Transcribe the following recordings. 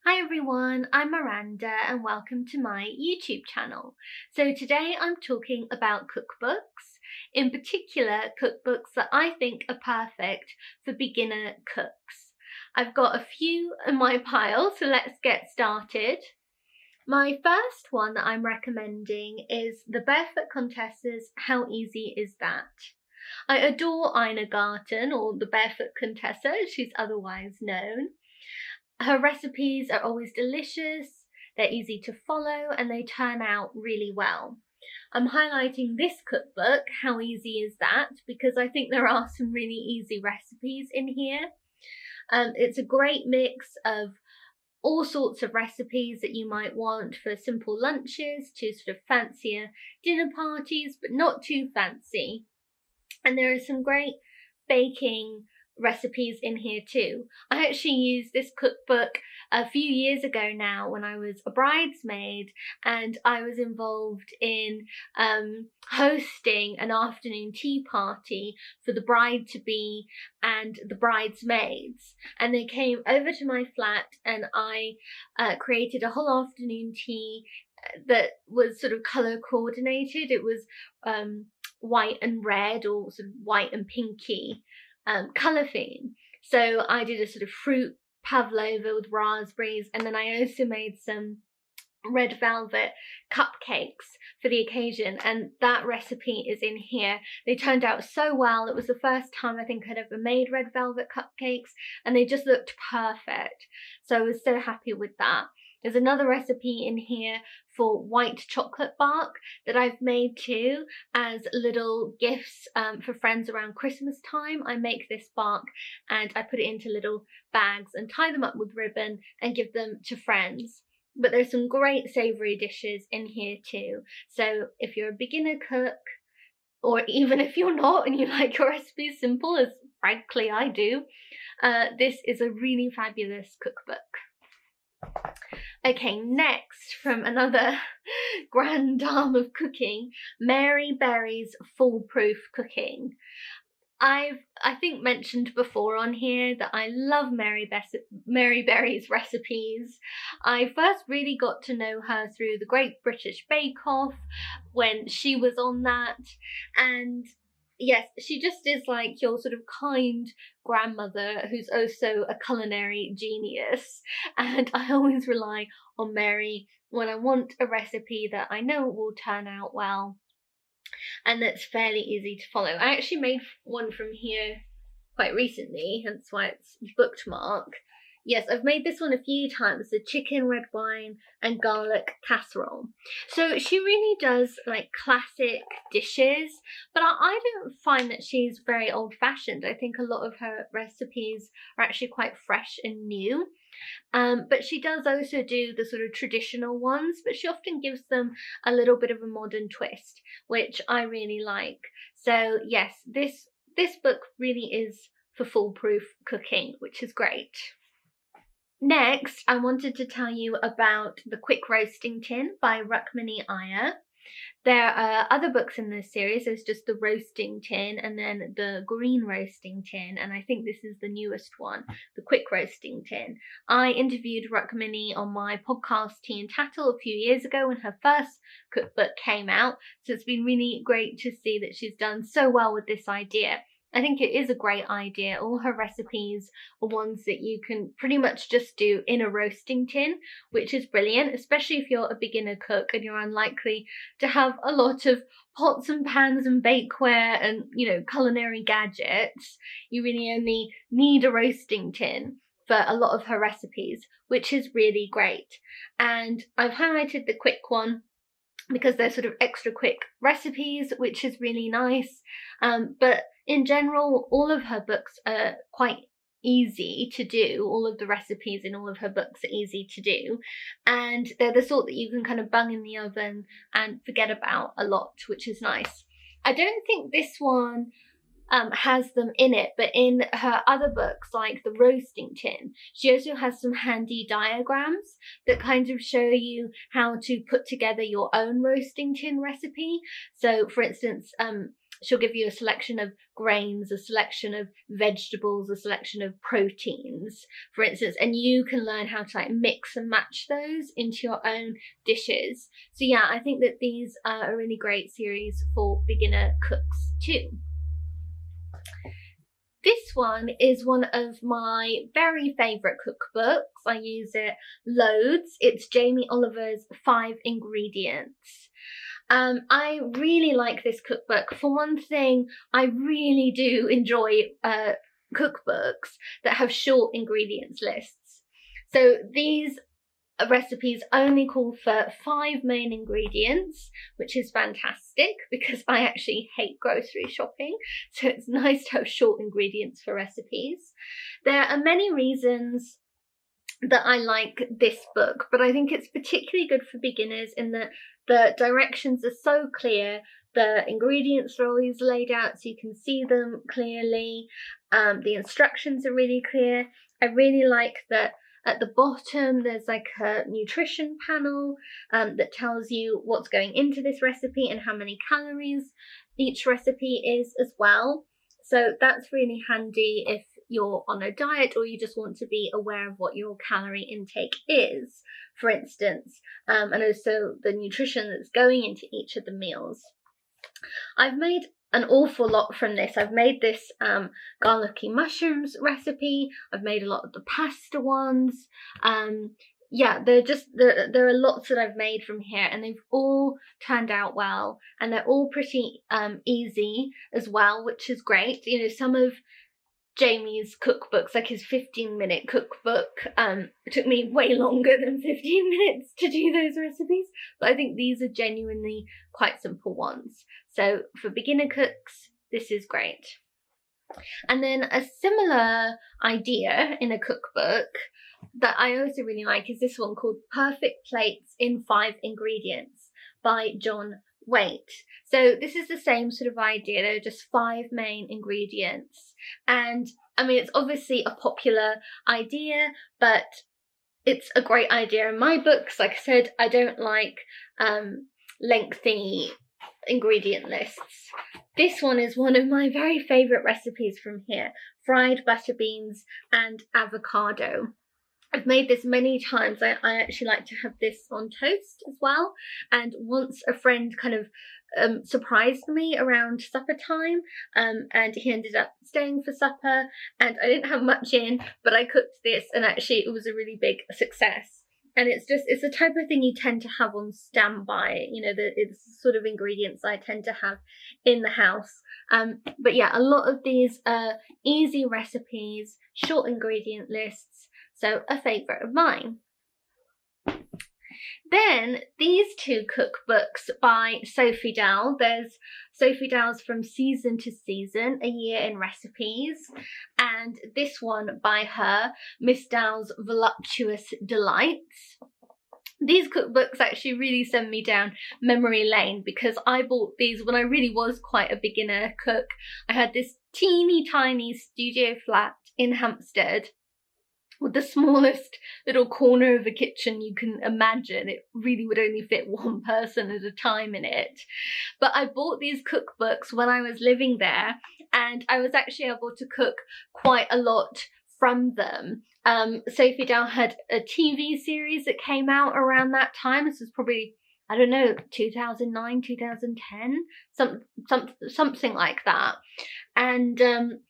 Hi everyone, I'm Miranda and welcome to my YouTube channel. So today I'm talking about cookbooks, in particular cookbooks that I think are perfect for beginner cooks. I've got a few in my pile, so let's get started. My first one that I'm recommending is the Barefoot Contessa's How Easy Is That? I adore Ina Garten, or the Barefoot Contessa as she's otherwise known. Her recipes are always delicious, they're easy to follow, and they turn out really well. I'm highlighting this cookbook, How Easy Is That? Because I think there are some really easy recipes in here. It's a great mix of all sorts of recipes that you might want for simple lunches to sort of fancier dinner parties, but not too fancy. And there are some great baking recipes in here too. I actually used this cookbook a few years ago now when I was a bridesmaid and I was involved in hosting an afternoon tea party for the bride-to-be and the bridesmaids, and they came over to my flat and I created a whole afternoon tea that was sort of colour coordinated. It was white and red, or sort of white and pinky colour theme. So I did a sort of fruit pavlova with raspberries, and then I also made some red velvet cupcakes for the occasion, and that recipe is in here. They turned out so well. It was the first time I think I'd ever made red velvet cupcakes, and they just looked perfect. So I was so happy with that. There's another recipe in here for white chocolate bark that I've made too as little gifts for friends around Christmas time. I make this bark and I put it into little bags and tie them up with ribbon and give them to friends. But there's some great savoury dishes in here too. So if you're a beginner cook, or even if you're not and you like your recipes simple, as frankly I do, this is a really fabulous cookbook. Okay, next from another grand dame of cooking, Mary Berry's Foolproof Cooking. I think mentioned before on here that I love Mary Berry's recipes. I first really got to know her through the Great British Bake Off when she was on that, and yes, she just is like your sort of kind grandmother who's also a culinary genius, and I always rely on Mary when I want a recipe that I know will turn out well and that's fairly easy to follow. I actually made one from here quite recently, hence why it's bookmarked. Yes, I've made this one a few times, the chicken, red wine and garlic casserole. So she really does like classic dishes, but I don't find that she's very old-fashioned. I think a lot of her recipes are actually quite fresh and new. But she does also do the sort of traditional ones, but she often gives them a little bit of a modern twist, which I really like. So yes, this book really is for foolproof cooking, which is great. Next, I wanted to tell you about The Quick Roasting Tin by Rukmini Iyer. There are other books in this series. There's just the roasting tin and then the green roasting tin, and I think this is the newest one, the quick roasting tin. I interviewed Rukmini on my podcast Tea and Tattle a few years ago when her first cookbook came out, so it's been really great to see that she's done so well with this idea. I think it is a great idea. All her recipes are ones that you can pretty much just do in a roasting tin, which is brilliant, especially if you're a beginner cook and you're unlikely to have a lot of pots and pans and bakeware and, culinary gadgets. You really only need a roasting tin for a lot of her recipes, which is really great. And I've highlighted the quick one because they're sort of extra quick recipes, which is really nice. But in general, all of her books are quite easy to do. All of the recipes in all of her books are easy to do, and they're the sort that you can kind of bung in the oven and forget about a lot, which is nice. I don't think this one has them in it, but in her other books like the roasting tin, she also has some handy diagrams that kind of show you how to put together your own roasting tin recipe. So for instance, she'll give you a selection of grains, a selection of vegetables, a selection of proteins, for instance, and you can learn how to like mix and match those into your own dishes. So yeah, I think that these are a really great series for beginner cooks too. This one is one of my very favourite cookbooks. I use it loads. It's Jamie Oliver's 5 Ingredients. I really like this cookbook. For one thing, I really do enjoy cookbooks that have short ingredients lists. So these recipes only call for 5 main ingredients, which is fantastic because I actually hate grocery shopping, so it's nice to have short ingredients for recipes. There are many reasons that I like this book, but I think it's particularly good for beginners in that the directions are so clear, the ingredients are always laid out so you can see them clearly, the instructions are really clear. I really like that at the bottom there's like a nutrition panel that tells you what's going into this recipe and how many calories each recipe is as well. So that's really handy if you're on a diet or you just want to be aware of what your calorie intake is, for instance, and also the nutrition that's going into each of the meals. I've made an awful lot from this. I've made this garlicky mushrooms recipe. I've made a lot of the pasta ones. Yeah, there are lots that I've made from here, and they've all turned out well, and they're all pretty easy as well, which is great. You know, some of Jamie's cookbooks, like his 15-minute cookbook, it took me way longer than 15 minutes to do those recipes, but I think these are genuinely quite simple ones. So for beginner cooks, this is great. And then a similar idea in a cookbook that I also really like is this one called Perfect Plates in 5 Ingredients by John Waite. So this is the same sort of idea. There are just 5 main ingredients, and I mean it's obviously a popular idea, but it's a great idea in my books. Like I said, I don't like lengthy ingredient lists. This one is one of my very favourite recipes from here: fried butter beans and avocado. I've made this many times. I actually like to have this on toast as well. And once a friend kind of surprised me around supper time, and he ended up staying for supper, and I didn't have much in, but I cooked this, and actually it was a really big success. And it's the type of thing you tend to have on standby. You know, it's the sort of ingredients I tend to have in the house. But yeah, a lot of these easy recipes, short ingredient lists, so a favourite of mine. Then these 2 cookbooks by Sophie Dahl. There's Sophie Dahl's From Season to Season, A Year in Recipes, and this one by her, Miss Dahl's Voluptuous Delights. These cookbooks actually really send me down memory lane because I bought these when I really was quite a beginner cook. I had this teeny tiny studio flat in Hampstead with the smallest little corner of a kitchen you can imagine. It really would only fit one person at a time in it. But I bought these cookbooks when I was living there, and I was actually able to cook quite a lot from them. Sophie Dahl had a TV series that came out around that time. This was probably, I don't know, 2009, 2010, something like that. And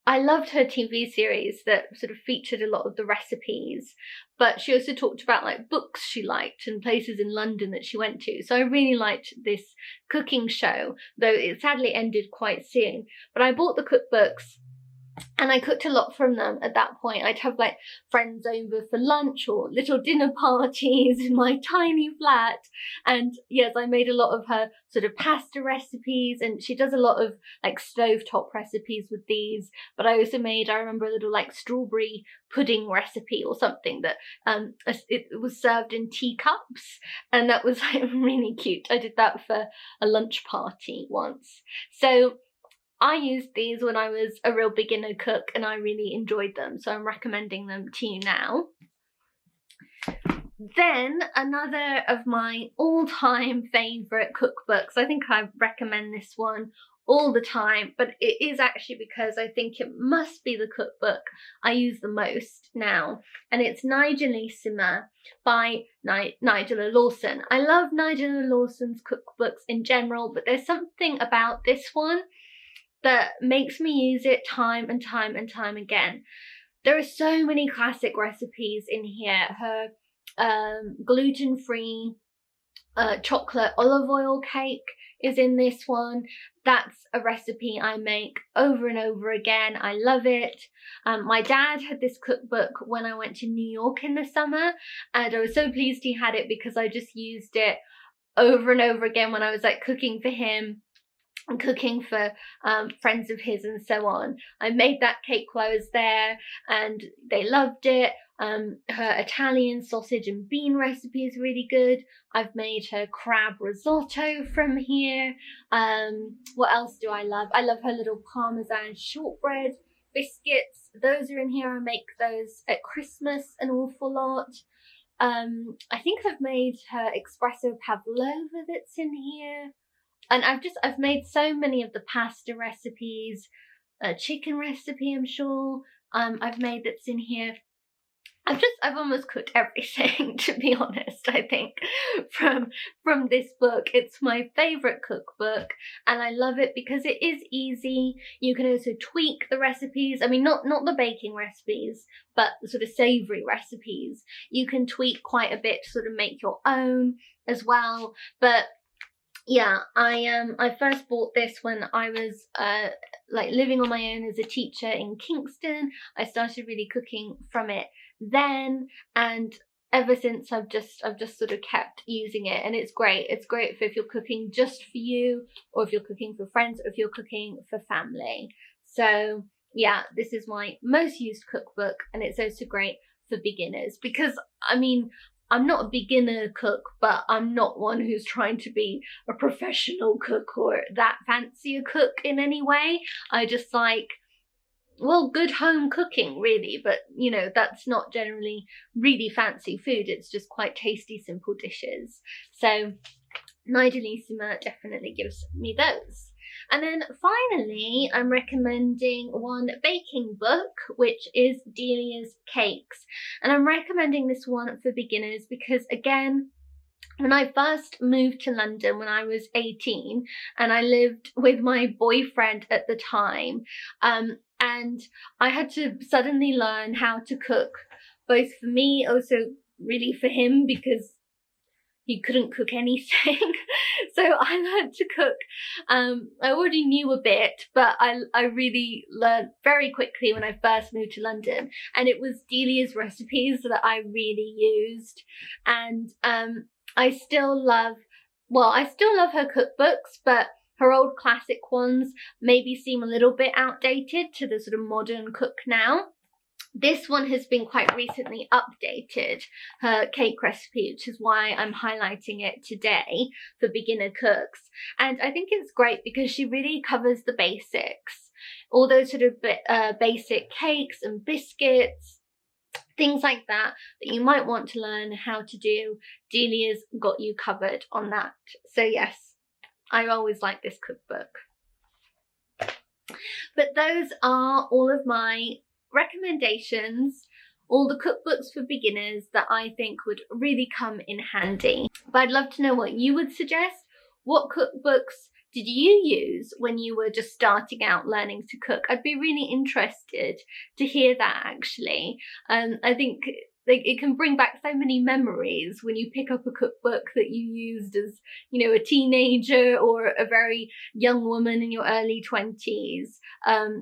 I loved her TV series that sort of featured a lot of the recipes, but she also talked about like books she liked and places in London that she went to. So I really liked this cooking show, though it sadly ended quite soon. But I bought the cookbooks and I cooked a lot from them at that point. I'd have like friends over for lunch or little dinner parties in my tiny flat. And yes, I made a lot of her sort of pasta recipes, and she does a lot of like stovetop recipes with these. But I also made, I remember, a little like strawberry pudding recipe or something that it was served in teacups, and that was like really cute. I did that for a lunch party once. So I used these when I was a real beginner cook and I really enjoyed them, so I'm recommending them to you now. Then another of my all-time favourite cookbooks, I think I recommend this one all the time, but it is actually because I think it must be the cookbook I use the most now, and it's Nigella by Nigella Lawson. I love Nigella Lawson's cookbooks in general, but there's something about this one that makes me use it time and time and time again. There are so many classic recipes in here. Her gluten-free chocolate olive oil cake is in this one. That's a recipe I make over and over again. I love it. My dad had this cookbook when I went to New York in the summer, and I was so pleased he had it because I just used it over and over again when I was like cooking for him and cooking for friends of his and so on. I made that cake while I was there and they loved it. Her Italian sausage and bean recipe is really good. I've made her crab risotto from here. What else do I love? I love her little Parmesan shortbread biscuits. Those are in here. I make those at Christmas an awful lot. I think I've made her espresso pavlova that's in here. And I've made so many of the pasta recipes, a chicken recipe I'm sure I've made that's in here. I've almost cooked everything, to be honest, I think, from this book. It's my favourite cookbook, and I love it because it is easy. You can also tweak the recipes. I mean, not the baking recipes, but the sort of savoury recipes. You can tweak quite a bit to sort of make your own as well. But yeah, I first bought this when I was like living on my own as a teacher in Kingston. I started really cooking from it then, and ever since I've just sort of kept using it, and it's great. It's great for if you're cooking just for you, or if you're cooking for friends, or if you're cooking for family. So yeah, this is my most used cookbook, and it's also great for beginners because, I mean, I'm not a beginner cook, but I'm not one who's trying to be a professional cook or that fancy a cook in any way. I just like, well, good home cooking really, but you know, that's not generally really fancy food. It's just quite tasty, simple dishes. So Nigella definitely gives me those. And then finally, I'm recommending one baking book, which is Delia's Cakes. And I'm recommending this one for beginners because, again, when I first moved to London when I was 18, and I lived with my boyfriend at the time, and I had to suddenly learn how to cook, both for me, also really for him, because he couldn't cook anything. So I learned to cook. I already knew a bit, but I really learned very quickly when I first moved to London. And it was Delia's recipes that I really used. And I still love her cookbooks, but her old classic ones maybe seem a little bit outdated to the sort of modern cook now. This one has been quite recently updated, her cake recipe, which is why I'm highlighting it today for beginner cooks. And I think it's great because she really covers the basics, all those sort of basic cakes and biscuits, things like that you might want to learn how to do. Delia's got you covered on that. So yes, I always like this cookbook. But those are all of my recommendations, all the cookbooks for beginners that I think would really come in handy. But I'd love to know what you would suggest. What cookbooks did you use when you were just starting out learning to cook? I'd be really interested to hear that, actually. I think it can bring back so many memories when you pick up a cookbook that you used as, you know, a teenager or a very young woman in your early 20s.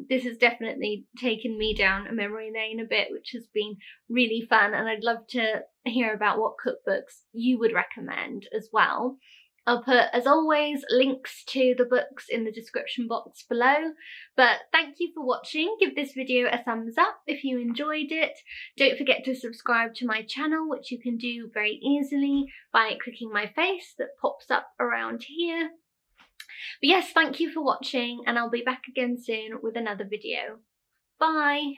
This has definitely taken me down a memory lane a bit, which has been really fun, and I'd love to hear about what cookbooks you would recommend as well. I'll put, as always, links to the books in the description box below. But thank you for watching. Give this video a thumbs up if you enjoyed it. Don't forget to subscribe to my channel, which you can do very easily by clicking my face that pops up around here. But yes, thank you for watching, and I'll be back again soon with another video. Bye!